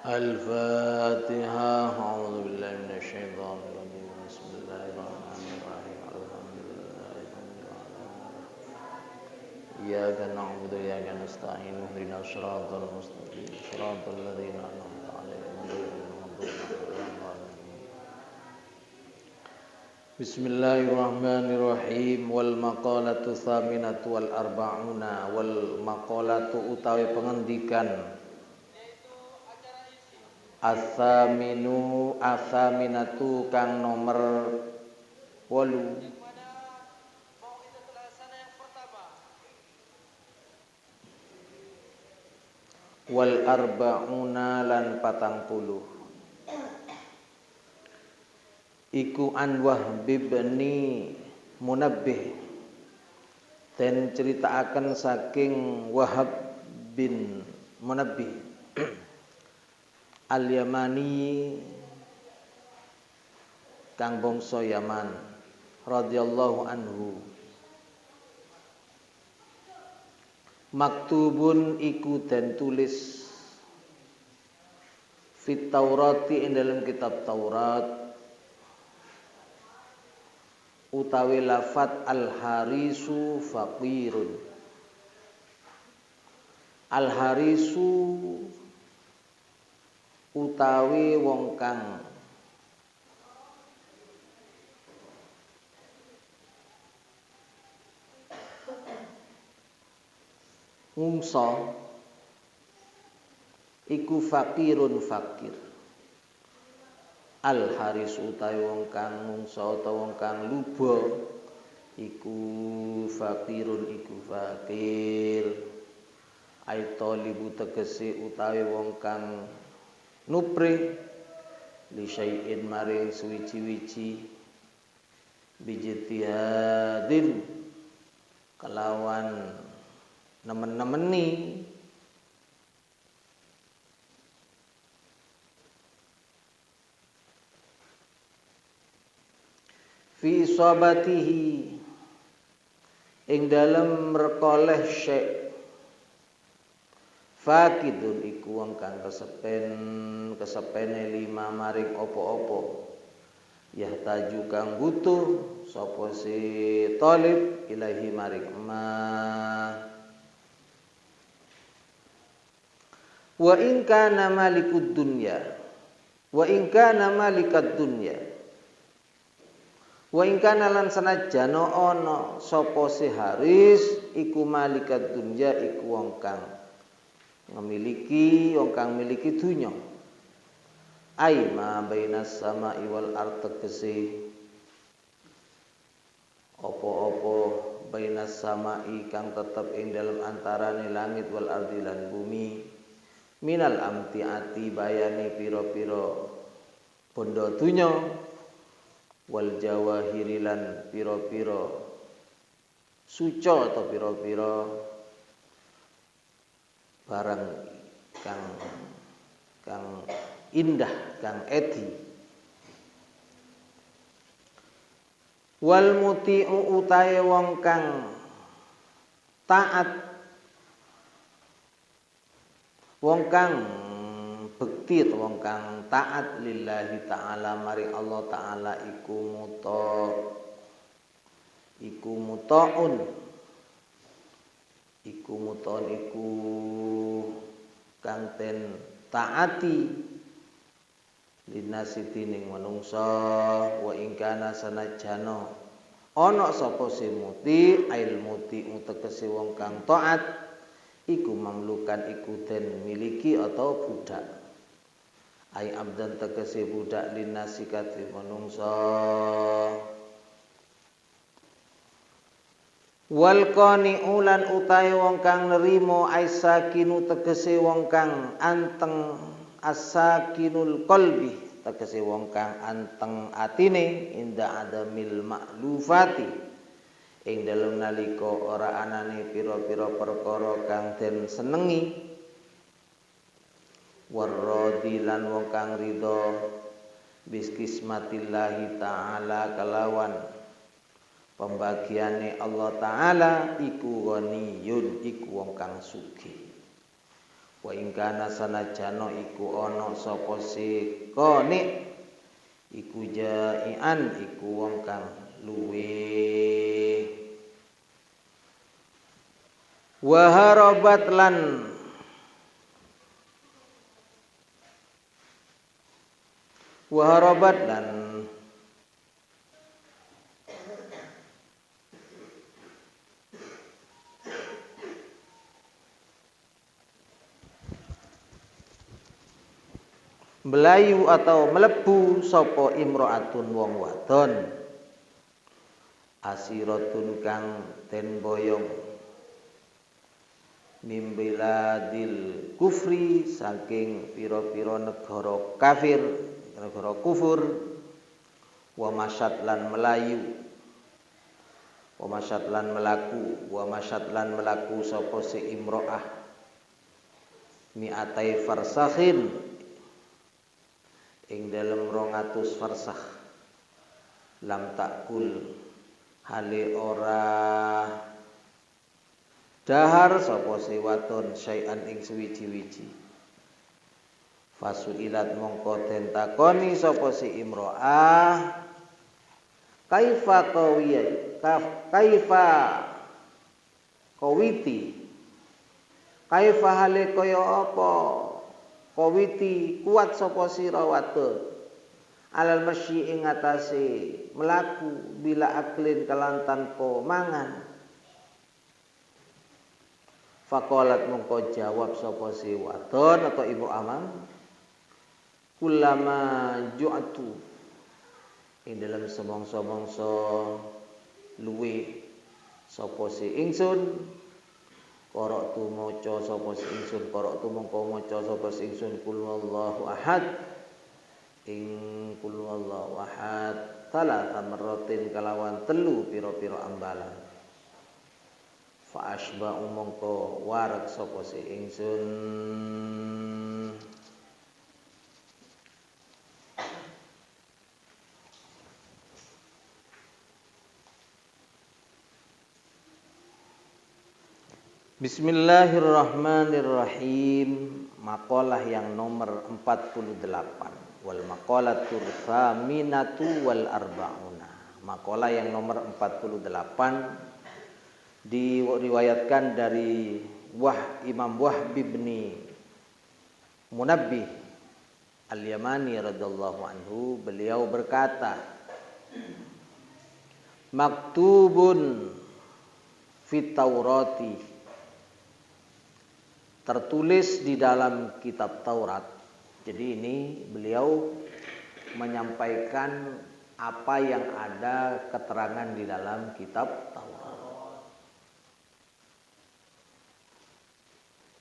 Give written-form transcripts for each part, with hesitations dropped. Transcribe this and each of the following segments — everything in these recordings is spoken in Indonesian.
Al-Fatihah. A'udzu billahi minasy syaithanir rajim. Bismillahirrahmanirrahim. Alhamdulillahirabbil alamin. Iyyaka na'budu wa iyyaka nasta'in. Ihdinas siratal mustaqim. Shiratal ladzina an'amta 'alaihim ghairil maghdubi 'alaihim waladdallin. Bismillahirrahmanirrahim. Wal maqalatu tsaminatu wal arba'una. Wal maqalatu utawi pengendikan asaminatu kang nomor 8 wal arba'una lan 40 iku an Wahb bin Munabbih den critakaken saking Wahab bin Munabbih Al-Yamani kang bangsa Yaman radhiyallahu anhu. Maktubun iku den tulis fit Taurati ing dalam kitab Taurat utawi lafat al-harisu faqirun. Al-harisu utawi wong kang ngungsa iku faqirun fakir. Al-haris utawi wong kang ngungsa utawa wong kang luba iku faqirun iku fakir. Ai talibu tegese utawi wong kang nupri li syai'in maring suwiji-wiji bijtihadin kelawan nemen-nemeni fi isabatihi ing dalem rekoleh syai' fakidun iku wong kang kesepene lima maring apa-apa yahtaju kang butuh sapa si talib ilahi maring emas. Wa in kana malikud dunya wa in kana malikat dunya wa in kana lan sanajan ana sapa si haris iku malikat dunya iku wong kang memiliki wong kang miliki dunya. Ai ma bainas sama'i wal ardh tegese apa-apa bainas sama'i kang tetep ing dalem antarane langit wal ardi lan bumi minal amtiati bayane pira-pira bondo dunya wal jawahiri lan pira-pira suca atau pira-pira barang kang indah kang edi. Wal muti'u utahe wong kang taat wong kang bekti wong kang taat lillahi ta'ala mari Allah ta'ala iku muta'un iku kang ten taati linasiti ning manungsa wa ingkana sanajana ana sapa si muti ail muti tegese wong kang taat iku mamlukan iku den miliki atau budak ai abdan tegese budak linasikati manungsa. Wal qani'u lan utahe wong kang nerima aisakinu tegese wong kang anteng asakinul qalbi tegese wong kang anteng atine inda adamil ma'lufati ing dalem nalika ora anane pira-pira perkara kang den senengi warradi lan wong kang ridha biskismatillahi ta'ala kelawan pembagiane Allah Ta'ala iku ghaniyun iku wong kang sugih Wa ingkana sanajana iku ana sapa si qani iku jaian iku wong kang luwe wa harabat lan melayu atau melebu sapa imro'atun wong wadon asiratun kang den boyong mimbiladil kufri saking pira-pira negara kafir negara kufur wa masyad lan melayu wa masyad lan melaku sapa si imro'ah mi'atai farsakhin ing dalem 200 farsakh lam takul hale ora dahar sapa si wadon syai'an ing suwiji-wiji fasuilat mongko den takoni sapa si imro'ah kaifa hale kaya apa kawiti kuat sapa sira wadon alal masyi ing atase melaku bila aklin kelan tanpa mangan faqalat mongko jawab sapa si wadon atau ibu amang kulama ju'atu ing dalam semongso-mongso luwe sapa si ingsun Qara'tu maca sapa si ingsun qara'tu mongko maca sapa si ingsun qul huwallahu ahad ing qul huwallahu ahad talata marratin kalawan telu pira-pira ambalan fa asba'u mongko warak sapa si ingsun Bismillahirrahmanirrahim. Makalah yang nomor 48 wal maqalatur tsaminatu wal arba'una. Makalah yang nomor 48 diriwayatkan dari Imam Wahb bin Munabbih Al-Yamani radhiyallahu anhu, beliau berkata maktubun fit Taurati, tertulis di dalam kitab Taurat. Jadi ini beliau menyampaikan apa yang ada keterangan di dalam kitab Taurat.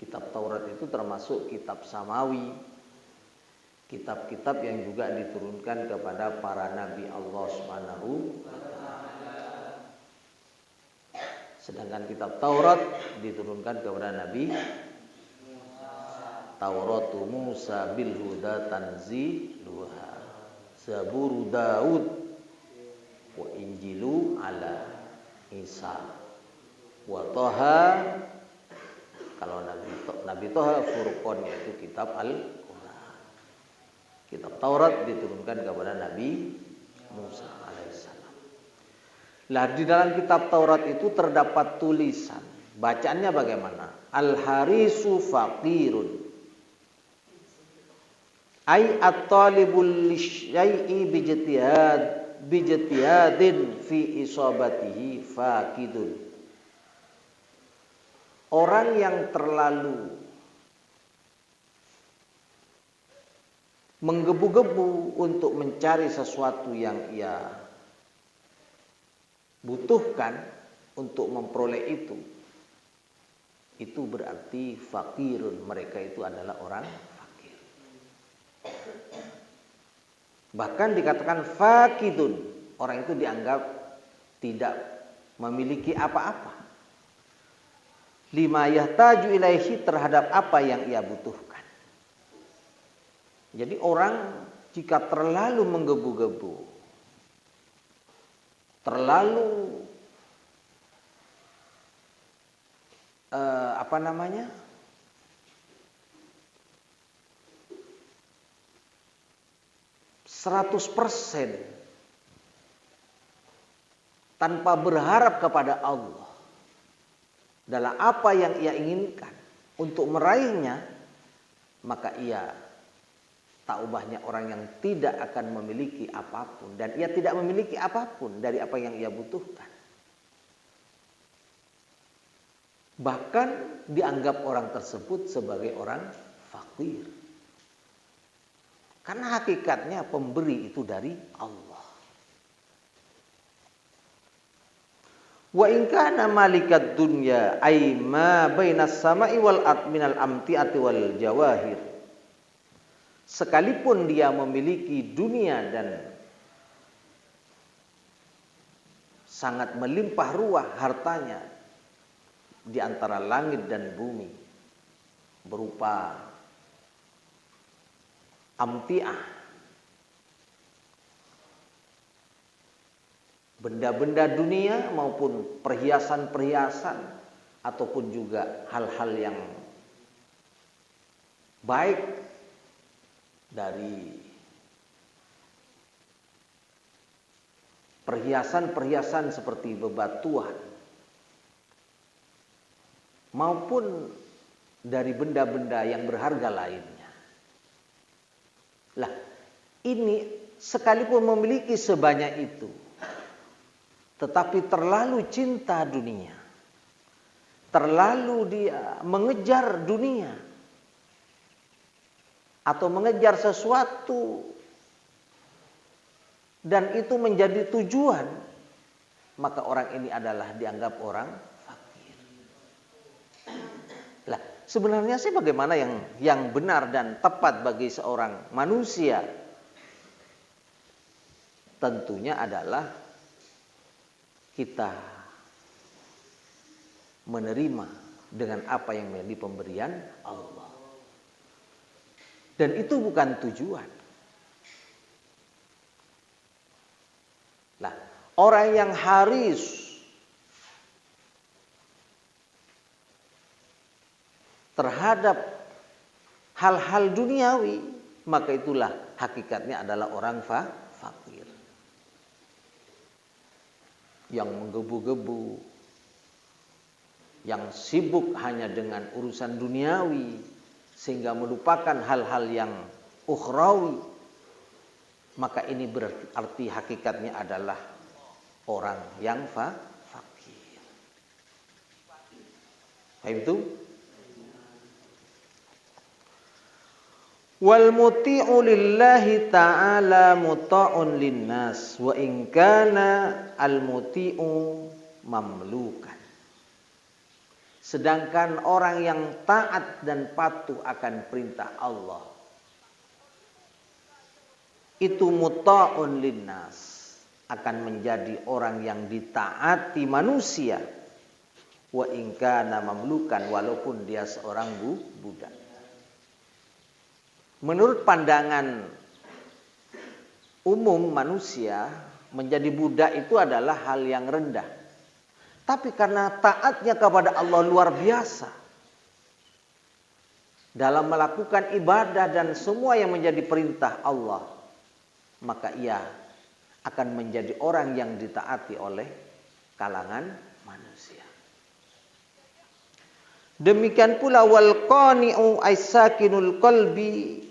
Kitab Taurat itu termasuk kitab samawi, kitab-kitab yang juga diturunkan kepada para nabi Allah Subhanahu wa taala. Sedangkan kitab Taurat diturunkan kepada Nabi Tauratu Musa bil huda tanziluha, Zaburu Daud, wa Injilu ala Isa, wa Toha, kalau Nabi Toha Furqan, yaitu kitab Al-Quran. Kitab Taurat diturunkan kepada Nabi Musa alaihissalam. Lah di dalam kitab Taurat itu terdapat tulisan. Bacaannya bagaimana? Al-harisu faqirun, ay at-talibul lisyai'i bijtihadin fi isabatihi faqidun. Orang yang terlalu menggebu-gebu untuk mencari sesuatu yang ia butuhkan untuk memperoleh itu berarti fakirun, mereka itu adalah orang fakir. Bahkan dikatakan fakidun, orang itu dianggap tidak memiliki apa-apa. Lima yahtaju ilaihi, terhadap apa yang ia butuhkan. Jadi orang jika terlalu menggebu-gebu, terlalu 100% tanpa berharap kepada Allah dalam apa yang ia inginkan untuk meraihnya, maka ia tak ubahnya orang yang tidak akan memiliki apapun, dan ia tidak memiliki apapun dari apa yang ia butuhkan. Bahkan dianggap orang tersebut sebagai orang fakir. Karena hakikatnya pemberi itu dari Allah. Wa in kana malikat dunya ay ma bainas sama'i wal ard minal amti'ati wal jawahir. Sekalipun dia memiliki dunia dan sangat melimpah ruah hartanya di antara langit dan bumi berupa amti'ah, benda-benda dunia maupun perhiasan-perhiasan ataupun juga hal-hal yang baik dari perhiasan-perhiasan seperti bebatuan maupun dari benda-benda yang berharga lainnya. Lah, ini sekalipun memiliki sebanyak itu, tetapi terlalu cinta dunia, terlalu dia mengejar dunia atau mengejar sesuatu dan itu menjadi tujuan, maka orang ini adalah dianggap orang fakir. Lah, sebenarnya sih bagaimana yang benar dan tepat bagi seorang manusia? Tentunya adalah kita menerima dengan apa yang menjadi pemberian Allah. Dan itu bukan tujuan. Nah, orang yang haris terhadap hal-hal duniawi, maka itulah hakikatnya adalah orang fakir. Yang menggebu-gebu, yang sibuk hanya dengan urusan duniawi sehingga melupakan hal-hal yang ukhrawi, maka ini berarti hakikatnya adalah orang yang fakir. Paham itu? Wal muti'u lillahi ta'ala muta'un linnas wa in kana al muti'u mamlukan. Sedangkan orang yang taat dan patuh akan perintah Allah itu muta'un linnas, akan menjadi orang yang ditaati manusia, wa in kana mamlukan, walaupun dia seorang budak. Menurut pandangan umum manusia, menjadi budak itu adalah hal yang rendah. Tapi karena taatnya kepada Allah luar biasa dalam melakukan ibadah dan semua yang menjadi perintah Allah, maka ia akan menjadi orang yang ditaati oleh kalangan manusia. Demikian pula wal qani'u aisakinul qalbi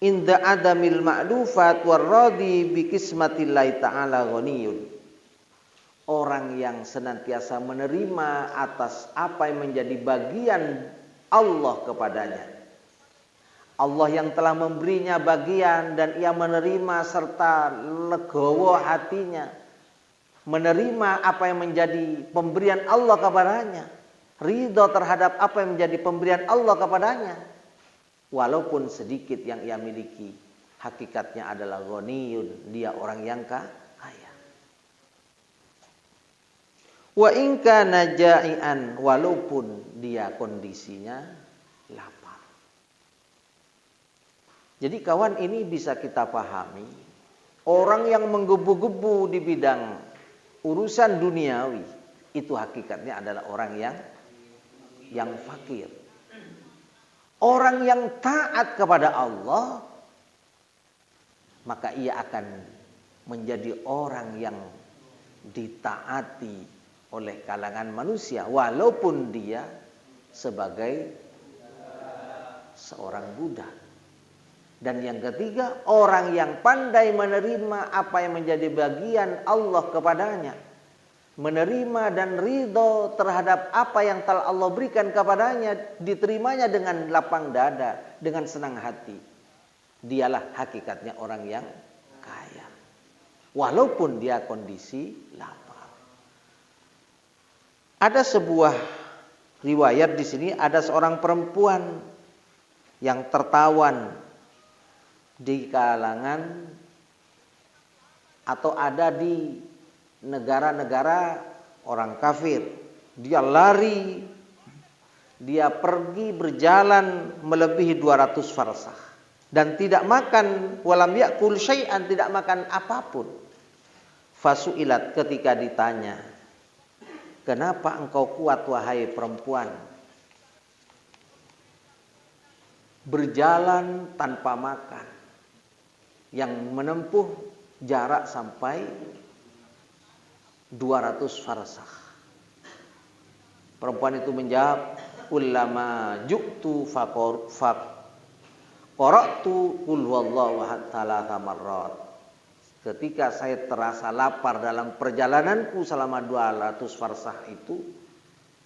inda adamil ma'lufat warradi bi kismatillahi ta'ala ghaniyun. Orang yang senantiasa menerima atas apa yang menjadi bagian Allah kepadanya. Allah yang telah memberinya bagian dan ia menerima serta legowo hatinya. Menerima apa yang menjadi pemberian Allah kepadanya. Ridho terhadap apa yang menjadi pemberian Allah kepadanya. Walaupun sedikit yang ia miliki, hakikatnya adalah ghaniyun, dia orang yang kaya. Wa in kana ja'ian, walaupun dia kondisinya lapar. Jadi kawan, ini bisa kita pahami, orang yang menggebu-gebu di bidang urusan duniawi itu hakikatnya adalah orang yang fakir. Orang yang taat kepada Allah maka ia akan menjadi orang yang ditaati oleh kalangan manusia walaupun dia sebagai seorang budak. Dan yang ketiga, orang yang pandai menerima apa yang menjadi bagian Allah kepadanya, menerima dan ridho terhadap apa yang telah Allah berikan kepadanya, diterimanya dengan lapang dada, dengan senang hati. Dialah hakikatnya orang yang kaya, walaupun dia kondisi lapar. Ada sebuah riwayat di sini, ada seorang perempuan yang tertawan di kalangan atau ada di negara-negara orang kafir. Dia lari, dia pergi berjalan melebihi 200 farsakh dan tidak makan, walam yakul syai'an, tidak makan apapun. Fasu'ilat, ketika ditanya, kenapa engkau kuat wahai perempuan berjalan tanpa makan yang menempuh jarak sampai 200 farsakh? Perempuan itu menjawab, ulama ju'tu qara'tu qul huwallahu ahad thalatha marrat. Ketika saya terasa lapar dalam perjalananku selama 200 farsakh itu,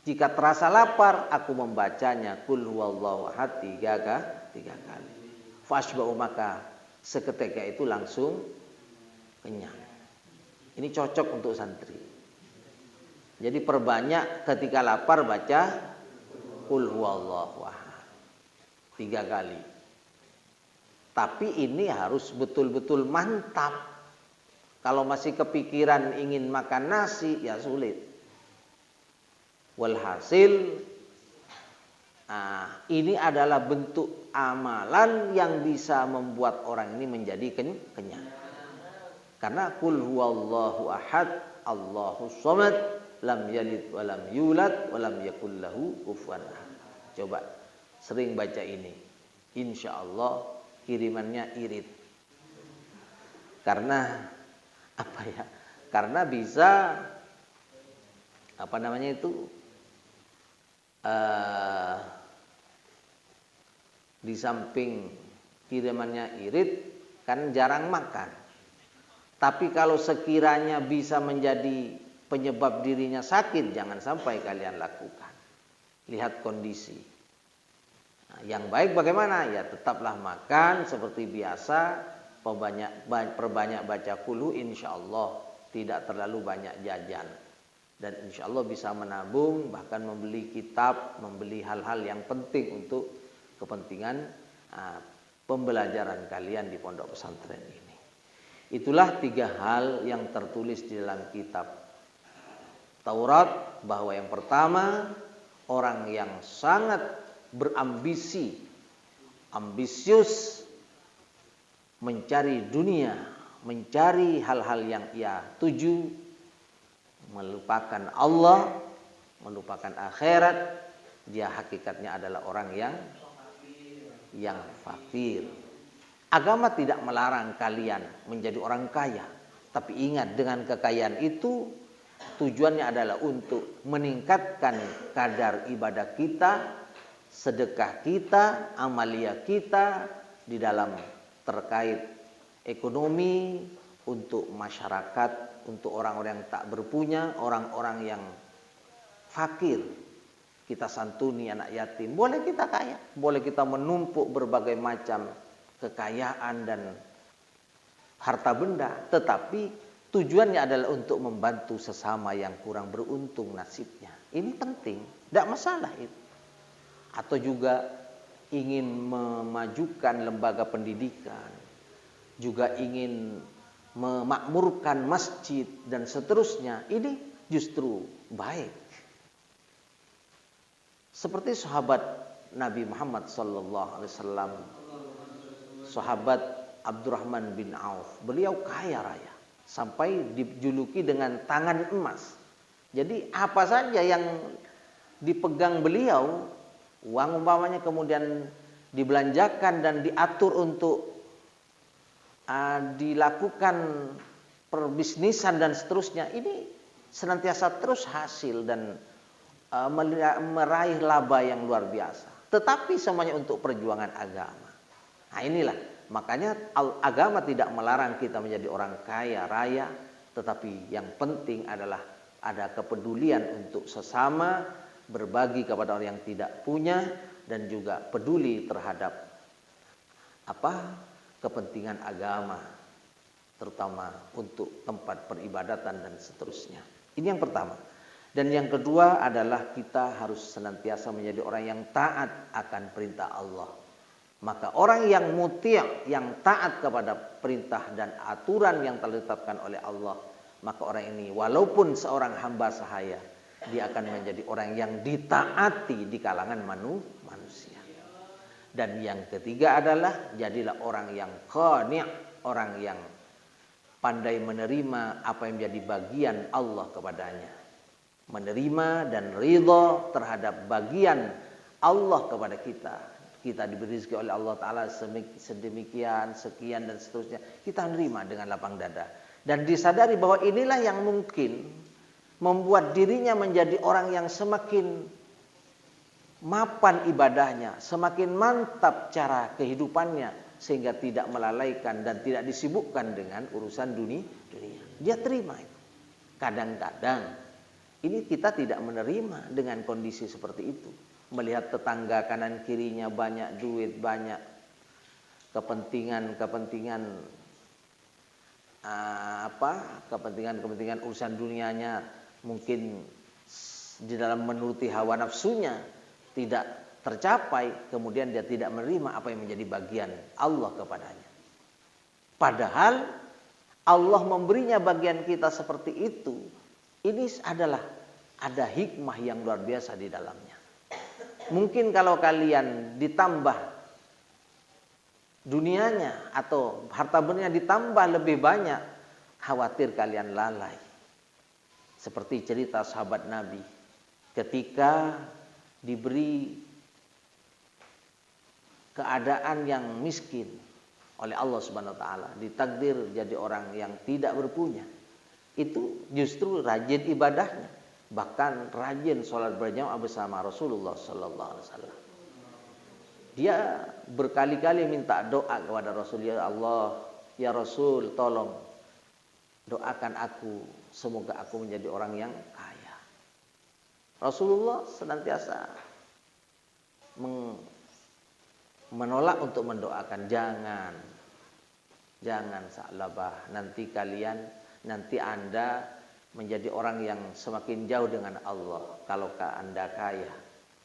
jika terasa lapar aku membacanya qul huwallahu ahad 3 kali. Fashba'u, maka seketika itu langsung kenyang. Ini cocok untuk santri. Jadi perbanyak ketika lapar baca qul huwallahu ahad 3 kali. Tapi ini harus betul-betul mantap. Kalau masih kepikiran ingin makan nasi, ya sulit. Walhasil, ini adalah bentuk amalan yang bisa membuat orang ini menjadi kenyang. Karena qul huwallahu ahad, Allahus samad, lam yalid wa lam yulad wa lam yakul lahu kufuwan ahad. Coba sering baca ini. Insya Allah kirimannya irit. Karena apa ya? Karena bisa di samping kirimannya irit kan jarang makan. Tapi kalau sekiranya bisa menjadi penyebab dirinya sakit, jangan sampai kalian lakukan. Lihat kondisi. Nah, yang baik bagaimana? Ya tetaplah makan seperti biasa, perbanyak baca qul, insyaallah tidak terlalu banyak jajan. Dan insyaallah bisa menabung, bahkan membeli kitab, membeli hal-hal yang penting untuk kepentingan pembelajaran kalian di pondok pesantren ini. Itulah 3 hal yang tertulis di dalam kitab Taurat, bahwa yang pertama, orang yang sangat berambisi, ambisius mencari dunia, mencari hal-hal yang ia tuju, melupakan Allah, melupakan akhirat, dia hakikatnya adalah orang yang fakir. Agama tidak melarang kalian menjadi orang kaya, tapi ingat, dengan kekayaan itu tujuannya adalah untuk meningkatkan kadar ibadah kita, sedekah kita, amalia kita di dalam terkait ekonomi, untuk masyarakat, untuk orang-orang yang tak berpunya, orang-orang yang fakir. Kita santuni anak yatim, boleh kita kaya, boleh kita menumpuk berbagai macam kekayaan dan harta benda, tetapi tujuannya adalah untuk membantu sesama yang kurang beruntung nasibnya. Ini penting, tidak masalah itu. Atau juga ingin memajukan lembaga pendidikan, juga ingin memakmurkan masjid dan seterusnya, ini justru baik. Seperti sahabat Nabi Muhammad SAW, sahabat Abdurrahman bin Auf, beliau kaya raya sampai dijuluki dengan tangan emas. Jadi apa saja yang dipegang beliau, uang umpamanya kemudian dibelanjakan dan diatur untuk dilakukan perbisnisan dan seterusnya, ini senantiasa terus hasil dan meraih laba yang luar biasa. Tetapi semuanya untuk perjuangan agama. Nah inilah, makanya agama tidak melarang kita menjadi orang kaya raya, tetapi yang penting adalah ada kepedulian untuk sesama, berbagi kepada orang yang tidak punya, dan juga peduli terhadap kepentingan agama, terutama untuk tempat peribadatan dan seterusnya. Ini yang pertama. Dan yang kedua adalah kita harus senantiasa menjadi orang yang taat akan perintah Allah. Maka orang yang muti', yang taat kepada perintah dan aturan yang telah ditetapkan oleh Allah, maka orang ini walaupun seorang hamba sahaya, dia akan menjadi orang yang ditaati di kalangan manusia. Dan yang ketiga adalah jadilah orang yang qani', orang yang pandai menerima apa yang menjadi bagian Allah kepadanya. Menerima dan ridha terhadap bagian Allah kepada kita. Kita diberi rezeki oleh Allah Ta'ala sedemikian, sekian dan seterusnya. Kita menerima dengan lapang dada. Dan disadari bahwa inilah yang mungkin membuat dirinya menjadi orang yang semakin mapan ibadahnya, semakin mantap cara kehidupannya, sehingga tidak melalaikan dan tidak disibukkan dengan urusan dunia. Dia terima itu. Kadang-kadang ini kita tidak menerima dengan kondisi seperti itu. Melihat tetangga kanan kirinya banyak duit, banyak kepentingan urusan dunianya, mungkin di dalam menuruti hawa nafsunya tidak tercapai, kemudian dia tidak menerima apa yang menjadi bagian Allah kepadanya. Padahal Allah memberinya bagian kita seperti itu. Ini adalah ada hikmah yang luar biasa di dalamnya. Mungkin kalau kalian ditambah dunianya atau harta bendanya ditambah lebih banyak, khawatir kalian lalai. Seperti cerita sahabat Nabi ketika diberi keadaan yang miskin oleh Allah Subhanahu wa taala, ditakdir jadi orang yang tidak berpunya. Itu justru rajin ibadahnya, bahkan rajin sholat berjamaah bersama Rasulullah Sallallahu Alaihi Wasallam. Dia berkali-kali minta doa kepada Rasul, ya Allah, ya Rasul, tolong doakan aku, semoga aku menjadi orang yang kaya. Rasulullah senantiasa menolak untuk mendoakan, jangan sa'labah, nanti Anda menjadi orang yang semakin jauh dengan Allah kalau Anda kaya.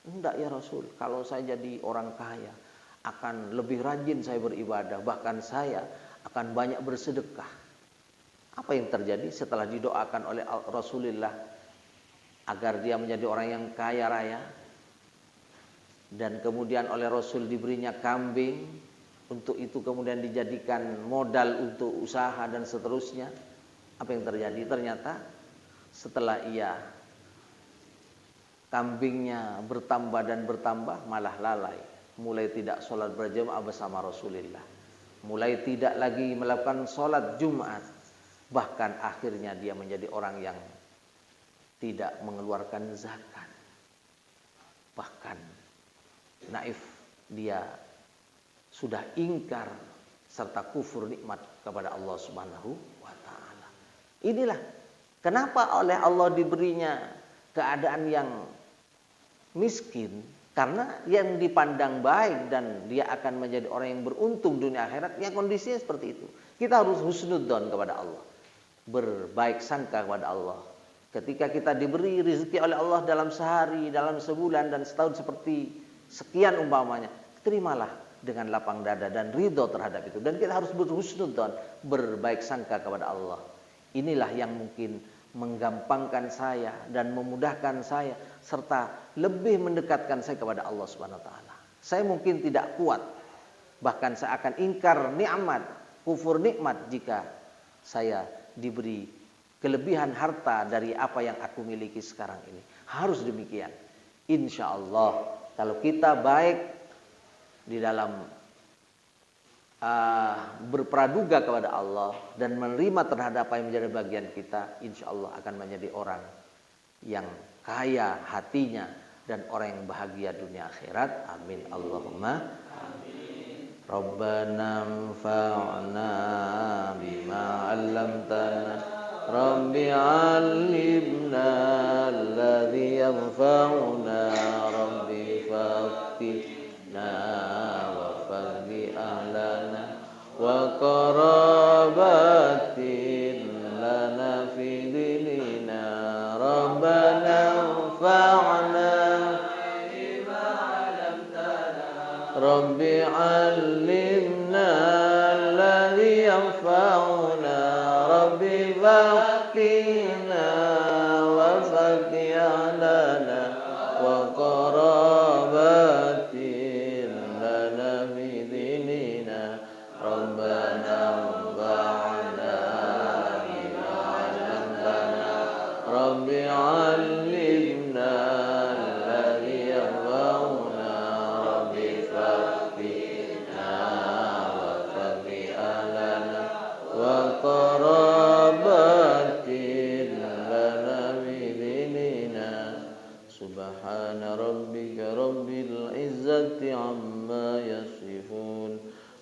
Enggak ya Rasul, kalau saya jadi orang kaya akan lebih rajin saya beribadah, bahkan saya akan banyak bersedekah. Apa yang terjadi setelah didoakan oleh Rasulullah agar dia menjadi orang yang kaya raya, dan kemudian oleh Rasul diberinya kambing, untuk itu kemudian dijadikan modal untuk usaha dan seterusnya. Apa yang terjadi? Ternyata setelah kambingnya bertambah dan bertambah, malah lalai, mulai tidak sholat berjamaah bersama Rasulullah, mulai tidak lagi melakukan sholat Jumat, bahkan akhirnya dia menjadi orang yang tidak mengeluarkan zakat, bahkan naif, dia sudah ingkar serta kufur nikmat kepada Allah Subhanahu wa taala. Inilah kenapa oleh Allah diberinya keadaan yang miskin, karena yang dipandang baik dan dia akan menjadi orang yang beruntung dunia akhirat, ya kondisinya seperti itu. Kita harus husnudzon kepada Allah, berbaik sangka kepada Allah. Ketika kita diberi rezeki oleh Allah dalam sehari, dalam sebulan dan setahun seperti sekian umpamanya, terimalah dengan lapang dada dan ridho terhadap itu. Dan kita harus berhusnudzon, berbaik sangka kepada Allah. Inilah yang mungkin menggampangkan saya dan memudahkan saya, serta lebih mendekatkan saya kepada Allah Subhanahu wa taala. Saya mungkin tidak kuat, bahkan saya akan ingkar nikmat, kufur nikmat jika saya diberi kelebihan harta dari apa yang aku miliki sekarang ini. Harus demikian. Insya Allah kalau kita baik di dalam berpraduga kepada Allah dan menerima terhadap apa yang menjadi bagian kita, insya Allah akan menjadi orang yang kaya hatinya dan orang yang bahagia dunia akhirat. Amin Allahumma amin. Rabbana anfa'na bima 'allamtana Rabbi 'allimna alladhi yanfa'una Rabbi faqihna wa faqih ahlana wa qarabatin lana fi dinina Rabbana anfa'na bima 'allamtana Rabbi 'allimna alladhi yanfa'una Rabbi faqihna wa faqih ahlana wa qarabatin lana fi dinina Rabbana anfa'na bima 'allamtana Rabbi 'allimna alladhi yanfa'una Rabbi faqihna wa faqih ahlana wa qarabatin lana fi dinina Subhana rabbika rabbil izzati amma yasifun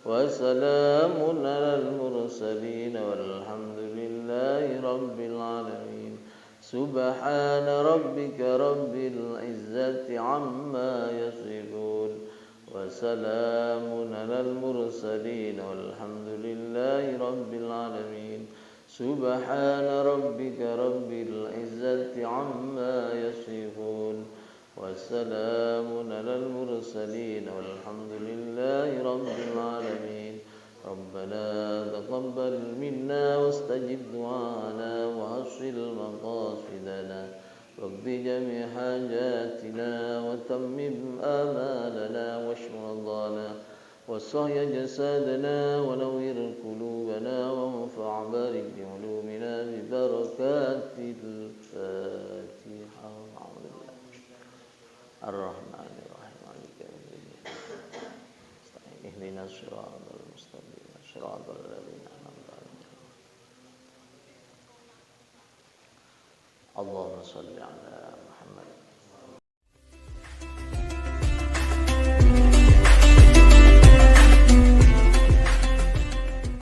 wa salamun alal mursalin walhamdulillahi rabbil alamin Subhana rabbika rabbil izzati amma yasifun wa salamun alal mursalin walhamdulillahi rabbil alamin Subhana rabbika rabbil izzati amma yasifun wa salamun alal mursalin walhamdulillahi rabbil alamin Rabbana taqabbal minna wastajib du'ana wa hasil maqasidana waqdi jami' hajatina wa tammim amalana wa shmadana وصحي جسادنا ونور قلوبنا وانفع بارك بعلومنا ببركات الفاتحة الرحمن الرحيم مالك يوم الدين اهدنا الصراط المستقيم صراط الذين أنعمت عليهم اللهم صل على